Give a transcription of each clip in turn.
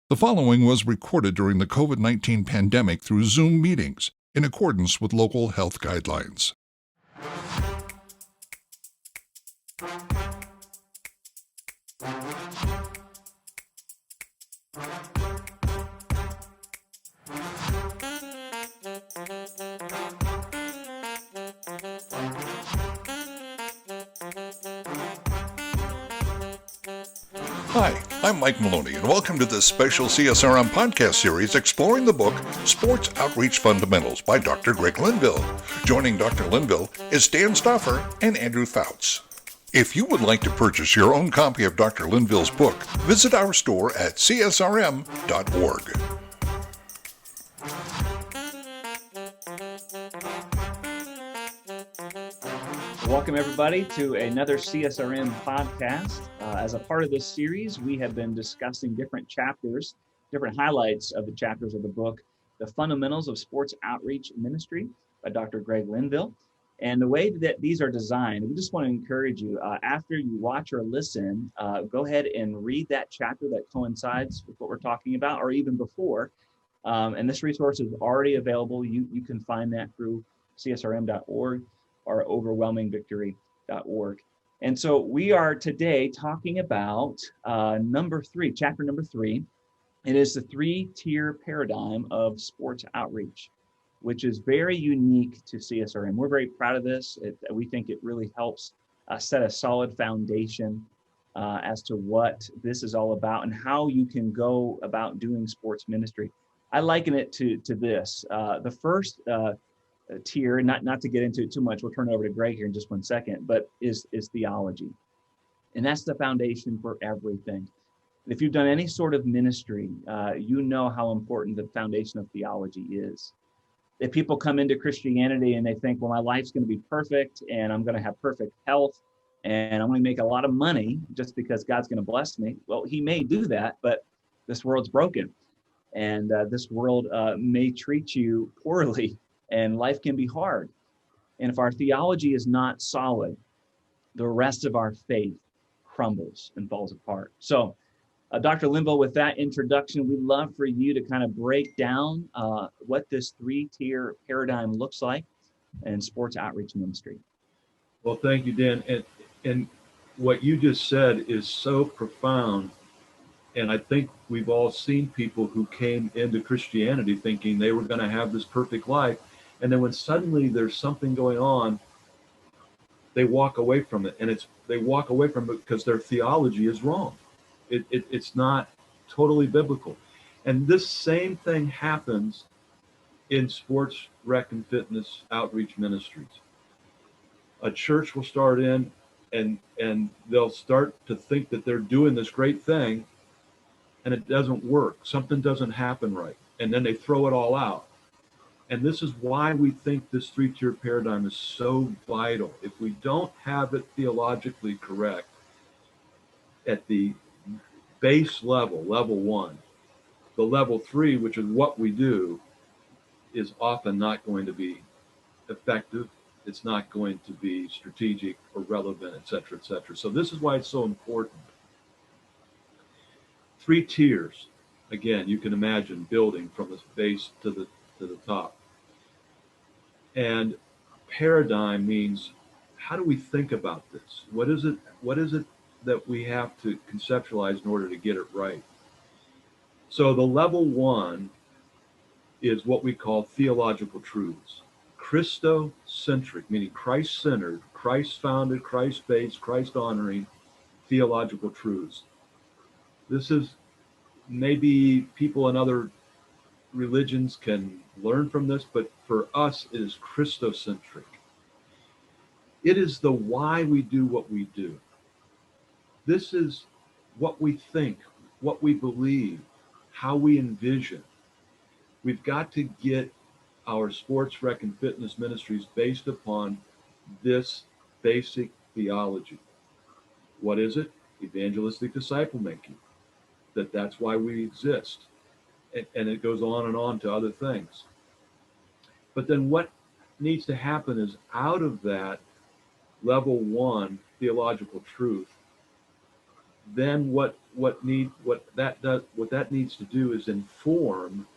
The following was recorded during the COVID-19 pandemic through Zoom meetings in accordance with local health guidelines. Hi, I'm Mike Maloney, and welcome to this special CSRM podcast series exploring the book Sports Outreach Fundamentals by Dr. Greg Linville. Joining Dr. Linville is Dan Stoffer and Andrew Fouts. If you would like to purchase your own copy of Dr. Linville's book, visit our store at csrm.org. Welcome, everybody, to another CSRM podcast. As a part of this series, we have been discussing different chapters, different highlights of the chapters of the book, The Fundamentals of Sports Outreach Ministry by Dr. Greg Linville. And the way that these are designed, we just want to encourage you, after you watch or listen, go ahead and read that chapter that coincides with what we're talking about, or even before. And this resource is already available. You can find that through csrm.org. or overwhelmingvictory.org. And so we are today talking about chapter number 3. It is the 3-tier paradigm of sports outreach, which is very unique to CSRM. We're very proud of this. We think it really helps set a solid foundation as to what this is all about and how you can go about doing sports ministry. I liken it to this. The first tier, not to get into it too much, we'll turn it over to Greg here in just one second, but is theology. And that's the foundation for everything. If you've done any sort of ministry, you know how important the foundation of theology is. If people come into Christianity and they think, well, my life's going to be perfect and I'm going to have perfect health and I'm going to make a lot of money just because God's going to bless me. Well, he may do that, but this world's broken. And this world may treat you poorly. And life can be hard. And if our theology is not solid, the rest of our faith crumbles and falls apart. So, Dr. Linville, with that introduction, we'd love for you to kind of break down what this 3-tier paradigm looks like in sports outreach ministry. Well, thank you, Dan. And what you just said is so profound. And I think we've all seen people who came into Christianity thinking they were going to have this perfect life. And then when suddenly there's something going on, they walk away from it. And they walk away from it because their theology is wrong. It's not totally biblical. And this same thing happens in sports, rec, and fitness outreach ministries. A church will start in and they'll start to think that they're doing this great thing, and it doesn't work. Something doesn't happen right. And then they throw it all out. And this is why we think this 3-tier paradigm is so vital. If we don't have it theologically correct at the base level, level 1, the level 3, which is what we do, is often not going to be effective. It's not going to be strategic or relevant, et cetera, et cetera. So this is why it's so important. 3 tiers. Again, you can imagine building from the base to the top. And paradigm means, how do we think about this? What is it that we have to conceptualize in order to get it right? So the level 1 is what we call theological truths. Christocentric, meaning Christ-centered, Christ-founded, Christ-based, Christ-honoring theological truths. This is maybe people in other religions can learn from this, but for us it is Christocentric. It is the why we do what we do. This is what we think, what we believe, how we envision. We've got to get our sports, rec, and fitness ministries based upon this basic theology. What is it? Evangelistic disciple making. That's why we exist. And it goes on and on to other things. But then what needs to happen is, out of that level 1 theological truth, then what that needs to do is inform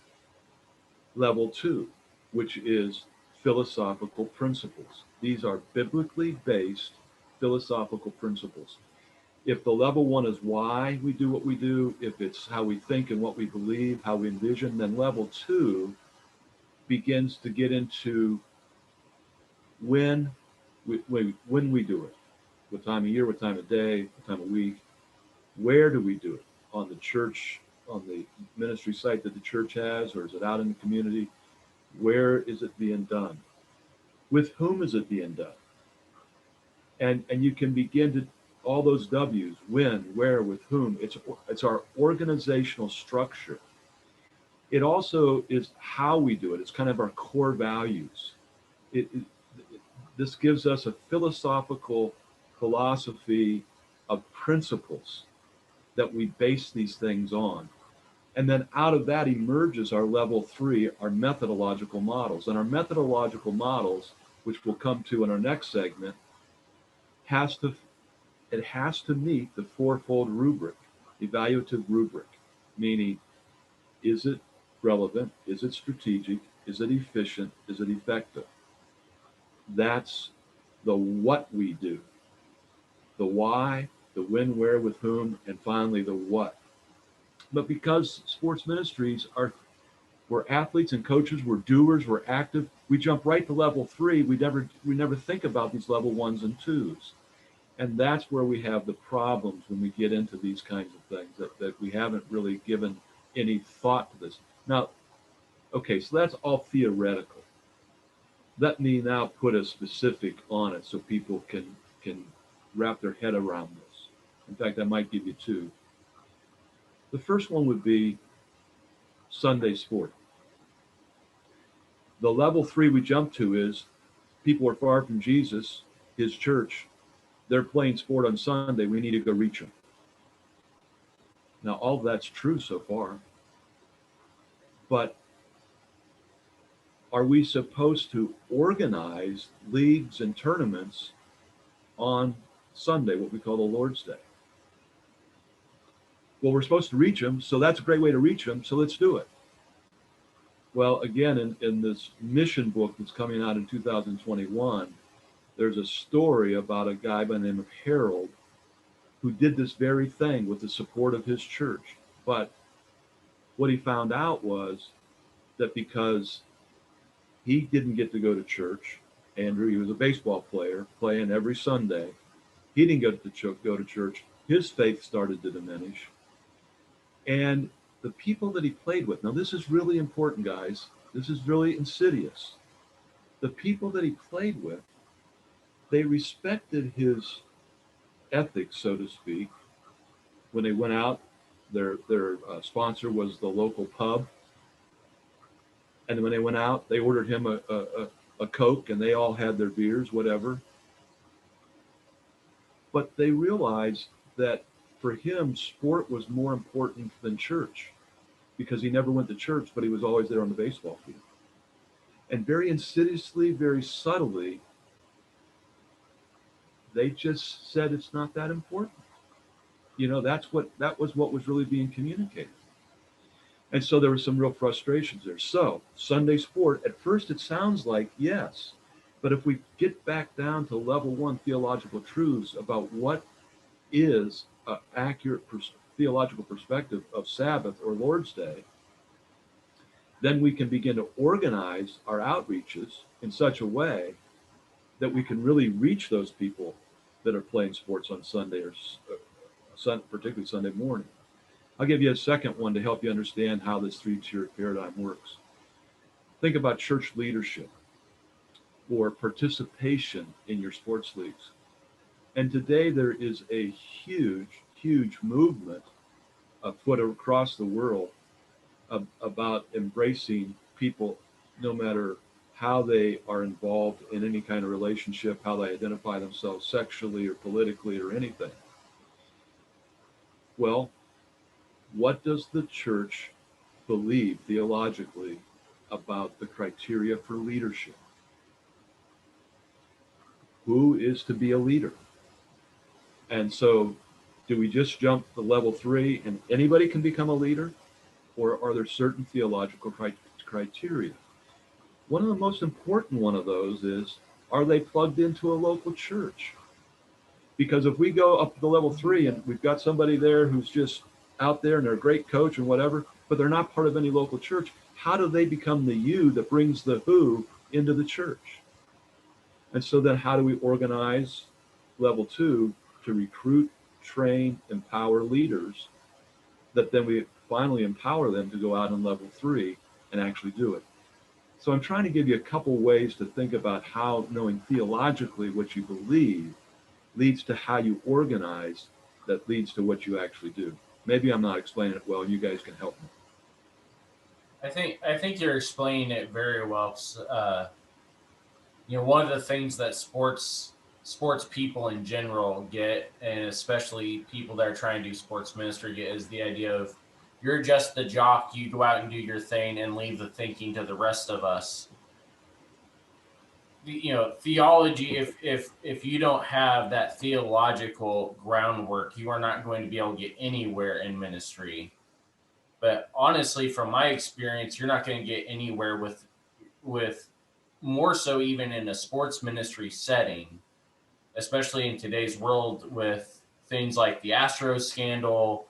level 2, which is philosophical principles. These are biblically based philosophical principles. If the level 1 is why we do what we do, if it's how we think and what we believe, how we envision, then level 2 begins to get into when we do it, what time of year, what time of day, what time of week, where do we do it? On the church, on the ministry site that the church has, or is it out in the community? Where is it being done? With whom is it being done? And you can begin to, all those W's, when, where, with whom. It's our organizational structure. It also is how we do it. It's kind of our core values. This gives us a philosophy of principles that we base these things on. And then out of that emerges our level 3, our methodological models. And our methodological models, which we'll come to in our next segment, has to meet the fourfold rubric, evaluative rubric, meaning, is it relevant? Is it strategic? Is it efficient? Is it effective? That's the what we do. The why, the when, where, with whom, and finally the what. But because sports ministries we're athletes and coaches, we're doers, we're active, we jump right to level 3. We never think about these level 1s and 2s. And that's where we have the problems when we get into these kinds of things, that we haven't really given any thought to this. Now, okay, so that's all theoretical. Let me now put a specific on it so people can wrap their head around this. In fact, I might give you 2. The first one would be Sunday sport. The level 3 we jump to is people are far from Jesus, his church. They're playing sport on Sunday. We need to go reach them. Now, all of that's true so far. But are we supposed to organize leagues and tournaments on Sunday, what we call the Lord's Day? Well, we're supposed to reach them, so that's a great way to reach them, so let's do it. Well, again, in this mission book that's coming out in 2021, there's a story about a guy by the name of Harold who did this very thing with the support of his church. But what he found out was that because he didn't get to go to church, Andrew, he was a baseball player playing every Sunday, he didn't get to go to church, his faith started to diminish. And the people that he played with, now this is really important, guys, this is really insidious. The people that he played with, they respected his ethics, so to speak. When they went out, their sponsor was the local pub. And when they went out, they ordered him a Coke, and they all had their beers, whatever. But they realized that for him, sport was more important than church, because he never went to church, but he was always there on the baseball field. And very insidiously, very subtly, they just said it's not that important. That was what was really being communicated. And so there were some real frustrations there. So Sunday sport, at first it sounds like yes, but if we get back down to level 1 theological truths about what is an accurate theological perspective of Sabbath or Lord's Day, then we can begin to organize our outreaches in such a way that we can really reach those people that are playing sports on Sunday, or particularly Sunday morning. I'll give you a second one to help you understand how this 3-tier paradigm works. Think about church leadership or participation in your sports leagues. And today there is a huge, huge movement afoot across the world about embracing people, no matter how they are involved in any kind of relationship, how they identify themselves sexually or politically or anything. Well, what does the church believe theologically about the criteria for leadership? Who is to be a leader? And so Do we just jump to level 3 and anybody can become a leader? Or are there certain theological criteria? One of the most important one of those is, are they plugged into a local church? Because if we go up to level 3 and we've got somebody there who's just out there and they're a great coach and whatever, but they're not part of any local church, how do they become the you that brings the who into the church? And so then how do we organize level 2 to recruit, train, empower leaders that then we finally empower them to go out in level 3 and actually do it? So I'm trying to give you a couple ways to think about how knowing theologically what you believe leads to how you organize, that leads to what you actually do. Maybe I'm not explaining it well. You guys can help me. I think you're explaining it very well. One of the things that sports people in general get, and especially people that are trying to do sports ministry, get, is the idea of you're just the jock. You go out and do your thing and leave the thinking to the rest of us. Theology, if you don't have that theological groundwork, you are not going to be able to get anywhere in ministry. But honestly, from my experience, you're not going to get anywhere with more so even in a sports ministry setting, especially in today's world with things like the Astros scandal,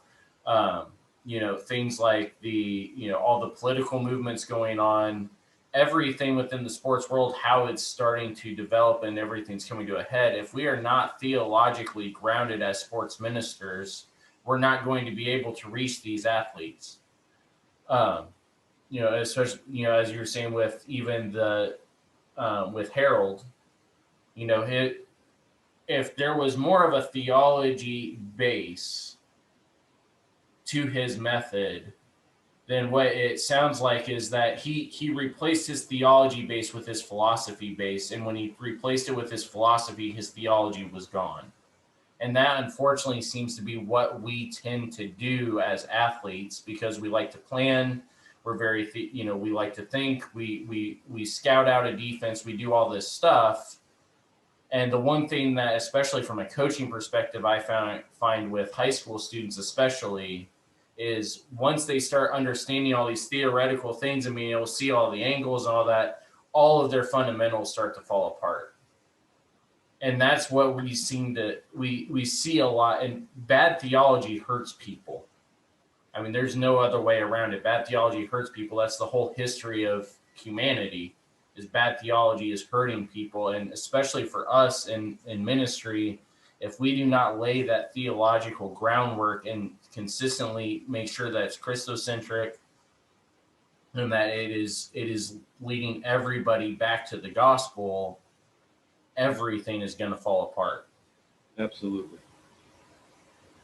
things like all the political movements going on, everything within the sports world, how it's starting to develop and everything's coming to a head. If we are not theologically grounded as sports ministers, we're not going to be able to reach these athletes. Especially, as you were saying with even with Harold, if there was more of a theology base to his method, then what it sounds like is that he replaced his theology base with his philosophy base. And when he replaced it with his philosophy, his theology was gone. And that unfortunately seems to be what we tend to do as athletes, because we like to plan. We're very, we like to think, we scout out a defense, we do all this stuff. And the one thing that, especially from a coaching perspective, I find with high school students especially, is once they start understanding all these theoretical things and being able to see all the angles and all that, all of their fundamentals start to fall apart. And that's what we see a lot. And bad theology hurts people. I mean, there's no other way around it. Bad theology hurts people. That's the whole history of humanity, is bad theology is hurting people. And especially for us in ministry, if we do not lay that theological groundwork and consistently make sure that it's Christocentric and that it is leading everybody back to the gospel, everything is going to fall apart. Absolutely.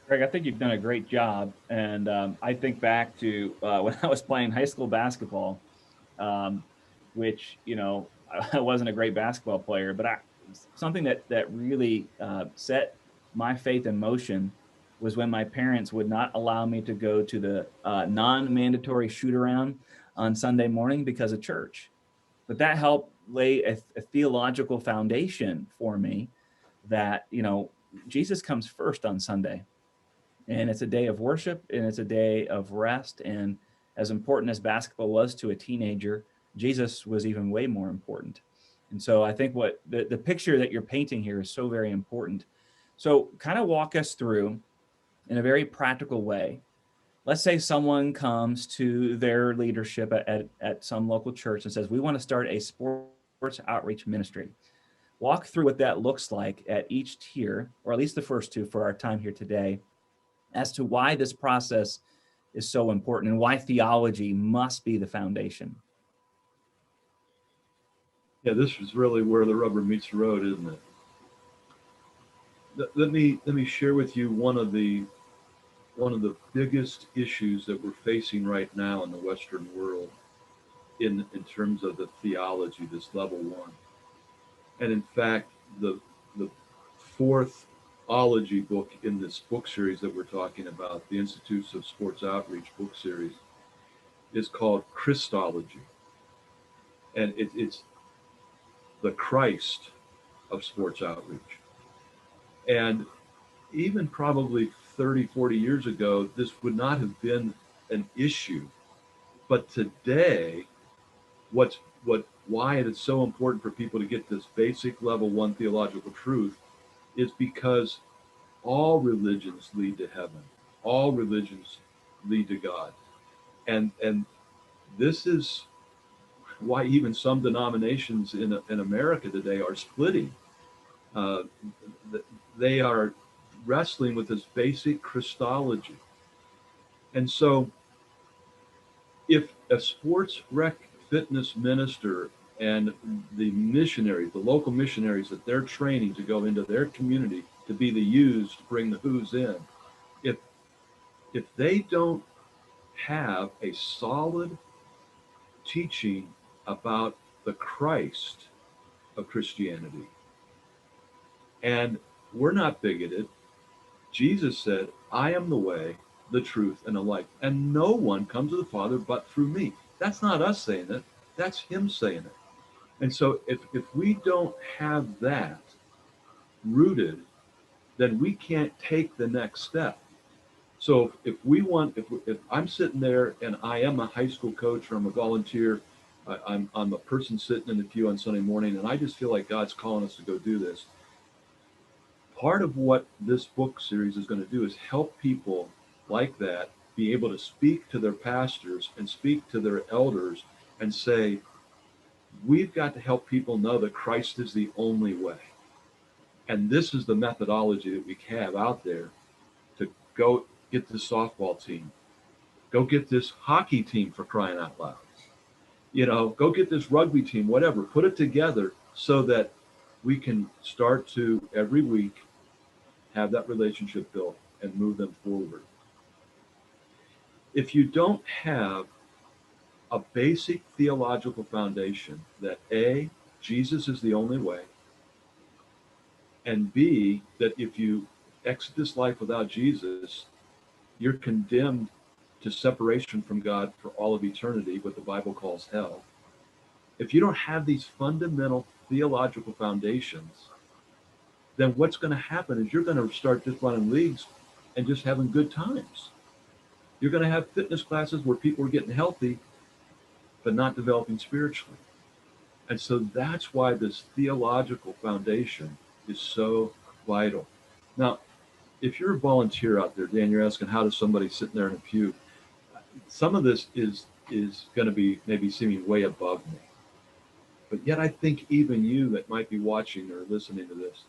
Greg, I think you've done a great job. And I think back to when I was playing high school basketball, which, I wasn't a great basketball player, but something that really set my faith in motion was when my parents would not allow me to go to the non-mandatory shoot around on Sunday morning because of church. But that helped lay a theological foundation for me that, Jesus comes first on Sunday. And it's a day of worship and it's a day of rest. And as important as basketball was to a teenager, Jesus was even way more important. And so I think what the picture that you're painting here is so very important. So kind of walk us through in a very practical way. Let's say someone comes to their leadership at some local church and says, we want to start a sports outreach ministry. Walk through what that looks like at each tier, or at least the first two for our time here today, as to why this process is so important and why theology must be the foundation. Yeah, this is really where the rubber meets the road, isn't it? Let me share with you one of the biggest issues that we're facing right now in the Western world in terms of the theology, this level 1. And in fact, the fourth ology book in this book series that we're talking about, the Institutes of Sports Outreach book series, is called Christology. And it's the Christ of sports outreach. And even probably 30, 40 years ago, this would not have been an issue. But today, why it is so important for people to get this basic level one theological truth is because all religions lead to heaven. All religions lead to God. And this is why even some denominations in America today are splitting. Uh, they are wrestling with this basic Christology. And so if a sports rec fitness minister and the missionaries, the local missionaries that they're training to go into their community to be the U's to bring the who's in, if they don't have a solid teaching about the Christ of Christianity, and we're not bigoted. Jesus said, I am the way, the truth, and the life, and no one comes to the Father but through me. That's not us saying it, that's him saying it. And so if we don't have that rooted, then we can't take the next step. So if I'm sitting there and I am a high school coach or I'm a volunteer, I'm a person sitting in the pew on Sunday morning, and I just feel like God's calling us to go do this. Part of what this book series is going to do is help people like that be able to speak to their pastors and speak to their elders and say, we've got to help people know that Christ is the only way. And this is the methodology that we have out there to go get this softball team, go get this hockey team, for crying out loud. Go get this rugby team, whatever, put it together so that we can start to every week have that relationship built and move them forward. If you don't have a basic theological foundation that A, Jesus is the only way, and B, that if you exit this life without Jesus, you're condemned to separation from God for all of eternity, what the Bible calls hell. If you don't have these fundamental theological foundations, then what's going to happen is you're going to start just running leagues and just having good times. You're going to have fitness classes where people are getting healthy, but not developing spiritually. And so that's why this theological foundation is so vital. Now, if you're a volunteer out there, Dan, you're asking how does somebody sitting there in a pew, some of this is going to be maybe seeming way above me. But yet I think even you that might be watching or listening to this,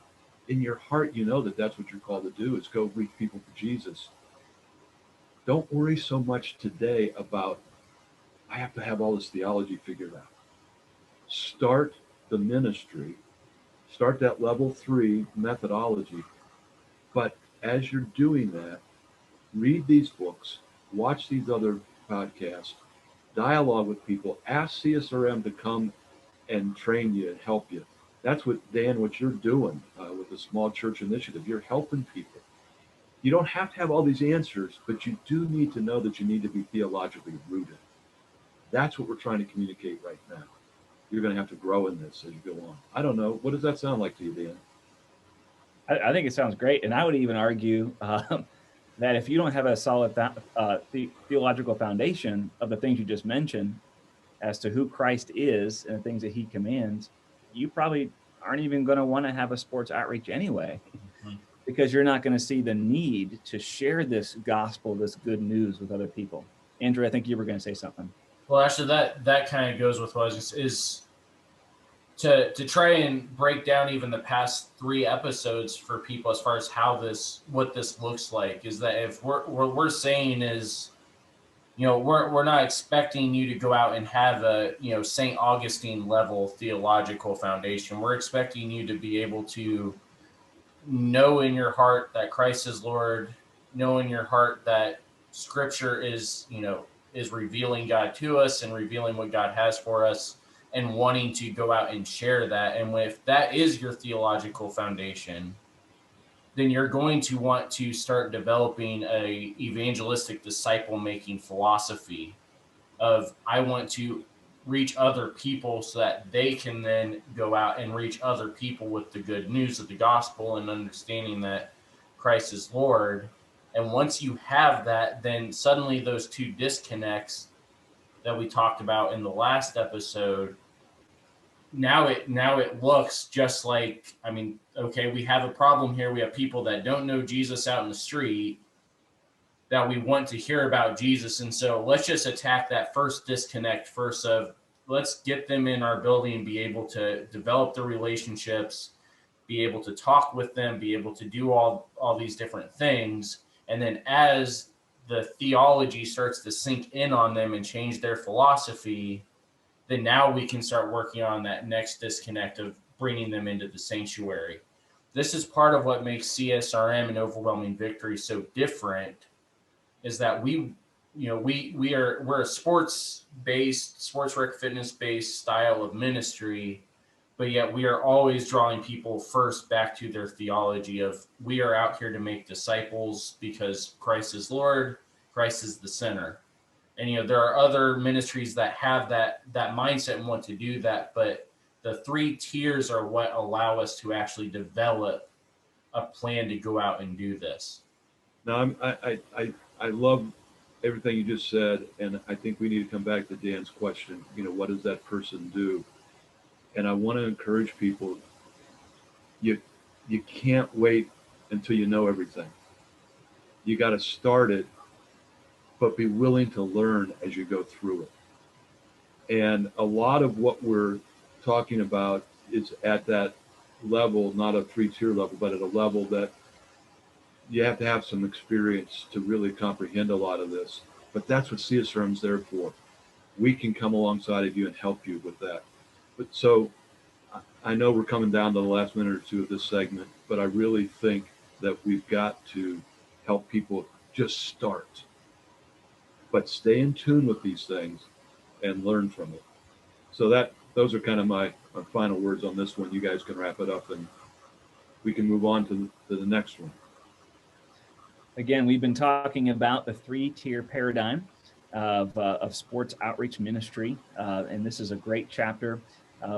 in your heart, you know that that's what you're called to do, is go reach people for Jesus. Don't worry so much today about, I have to have all this theology figured out. Start the ministry, start that level 3 methodology. But as you're doing that, read these books, watch these other podcasts, dialogue with people, ask CSRM to come and train you and help you. That's what you're doing with the small church initiative. You're helping people. You don't have to have all these answers, but you do need to know that you need to be theologically rooted. That's what we're trying to communicate right now. You're going to have to grow in this as you go on. I don't know. What does that sound like to you, Dan? I think it sounds great. And I would even argue that if you don't have a solid theological foundation of the things you just mentioned as to who Christ is and the things that he commands, you probably aren't even going to want to have a sports outreach anyway, because you're not going to see the need to share this gospel, this good news with other people. Andrew, I think you were going to say something. Well, actually, that kind of goes with what is to try and break down even the past 3 episodes for people as far as what this looks like, is that if what we're saying is, we're not expecting you to go out and have a, St. Augustine level theological foundation. We're expecting you to be able to know in your heart that Christ is Lord, know in your heart that Scripture is revealing God to us and revealing what God has for us, and wanting to go out and share that. And if that is your theological foundation, then you're going to want to start developing a evangelistic disciple-making philosophy of, I want to reach other people so that they can then go out and reach other people with the good news of the gospel and understanding that Christ is Lord. And once you have that, then suddenly those two disconnects that we talked about in the last episode, now it looks just like, I mean, okay, we have a problem here. We have people that don't know Jesus out in the street that we want to hear about Jesus. And so let's just attack that first disconnect first of let's get them in our building and be able to develop the relationships, be able to talk with them, be able to do all these different things. And then as the theology starts to sink in on them and change their philosophy, then now we can start working on that next disconnect of bringing them into the sanctuary. This is part of what makes CSRM and Overwhelming Victory so different, is that we're a sports rec fitness based style of ministry, but yet we are always drawing people first back to their theology of we are out here to make disciples because Christ is Lord, Christ is the center. And there are other ministries that have that mindset and want to do that, but the 3 tiers are what allow us to actually develop a plan to go out and do this. Now, I love everything you just said, and I think we need to come back to Dan's question. What does that person do? And I want to encourage people. You can't wait until you know everything. You got to start it, but be willing to learn as you go through it. And a lot of what we're talking about is at that level, not a 3-tier level, but at a level that you have to have some experience to really comprehend a lot of this. But that's what CSRM is there for. We can come alongside of you and help you with that. But so I know we're coming down to the last minute or two of this segment, but I really think that we've got to help people just start. But stay in tune with these things and learn from it. So those are kind of my final words on this one. You guys can wrap it up and we can move on to the next one. Again, we've been talking about the 3-tier paradigm of sports outreach ministry, and this is a great chapter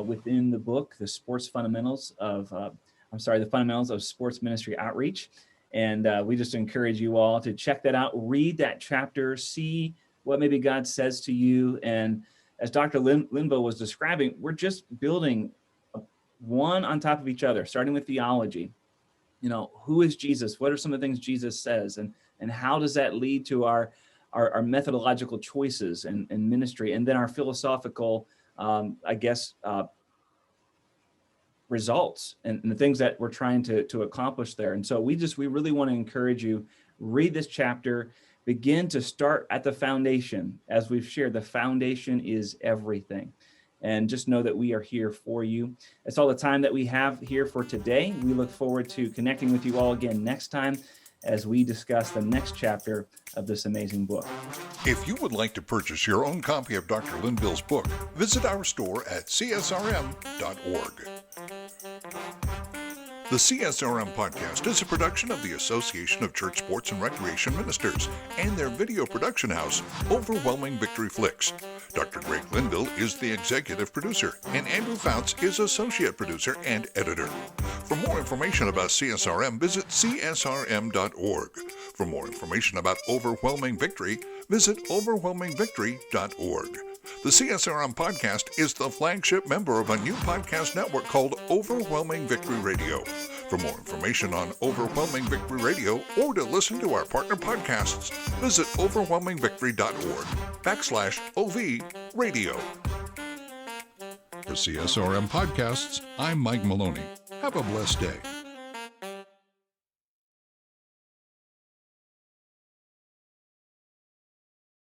within the book, the fundamentals of sports ministry outreach. And we just encourage you all to check that out, read that chapter, see what maybe God says to you. And as Dr. Linville was describing, we're just building one on top of each other, starting with theology. Who is Jesus? What are some of the things Jesus says? And how does that lead to our methodological choices and ministry? And then our philosophical, results and the things that we're trying to accomplish there. And so we really want to encourage you, read this chapter, begin to start at the foundation. As we've shared, the foundation is everything. And just know that we are here for you. That's all the time that we have here for today. We look forward to connecting with you all again next time as we discuss the next chapter of this amazing book. If you would like to purchase your own copy of Dr. Linville's book, visit our store at csrm.org. The CSRM podcast is a production of the Association of Church Sports and Recreation Ministers and their video production house, Overwhelming Victory Flicks. Dr. Greg Linville is the executive producer, and Andrew Fouts is associate producer and editor. For more information about CSRM, visit csrm.org. For more information about Overwhelming Victory, visit overwhelmingvictory.org. The CSRM podcast is the flagship member of a new podcast network called Overwhelming Victory Radio. For more information on Overwhelming Victory Radio or to listen to our partner podcasts, visit overwhelmingvictory.org/OV radio. For CSRM Podcasts, I'm Mike Maloney. Have a blessed day.